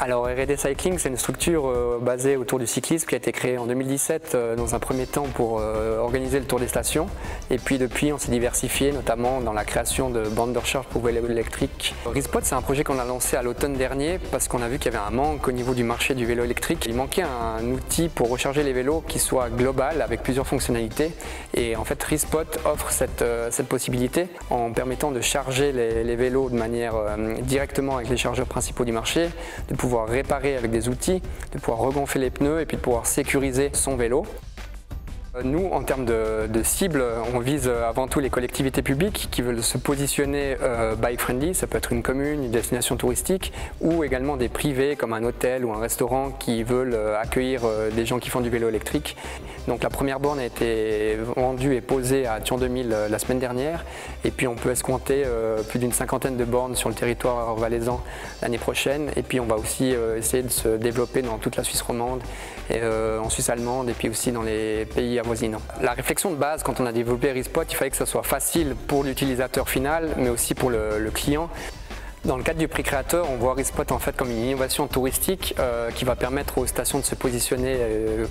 Alors R&D Cycling, c'est une structure basée autour du cyclisme qui a été créée en 2017 dans un premier temps pour organiser le Tour des Stations. Et puis depuis, on s'est diversifié, notamment dans la création de bandes de recharge pour vélos électriques. Respot, c'est un projet qu'on a lancé à l'automne dernier parce qu'on a vu qu'il y avait un manque au niveau du marché du vélo électrique. Il manquait un outil pour recharger les vélos qui soit global avec plusieurs fonctionnalités. Et en fait, Respot offre cette possibilité en permettant de charger les vélos de manière directement avec les chargeurs principaux du marché, de pouvoir réparer avec des outils, de pouvoir regonfler les pneus et puis de pouvoir sécuriser son vélo. Nous, en termes de cible, on vise avant tout les collectivités publiques qui veulent se positionner bike-friendly. Ça peut être une commune, une destination touristique ou également des privés comme un hôtel ou un restaurant qui veulent accueillir des gens qui font du vélo électrique. Donc la première borne a été vendue et posée à Thion 2000 la semaine dernière et puis on peut escompter plus d'une cinquantaine de bornes sur le territoire valaisan l'année prochaine et puis on va aussi essayer de se développer dans toute la Suisse romande et en Suisse allemande et puis aussi dans les pays avoisinants. La réflexion de base quand on a développé Respot, il fallait que ça soit facile pour l'utilisateur final mais aussi pour le client. Dans le cadre du prix créateur, on voit Respot en fait comme une innovation touristique qui va permettre aux stations de se positionner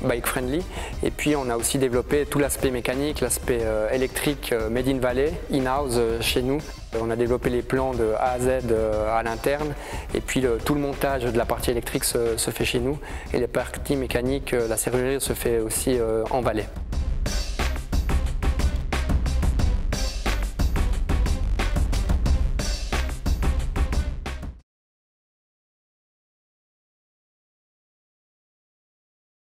bike-friendly. Et puis on a aussi développé tout l'aspect mécanique, l'aspect électrique Made in Valais, in-house chez nous. On a développé les plans de A à Z à l'interne et puis tout le montage de la partie électrique se fait chez nous et les parties mécaniques, la serrurerie se fait aussi en Valais.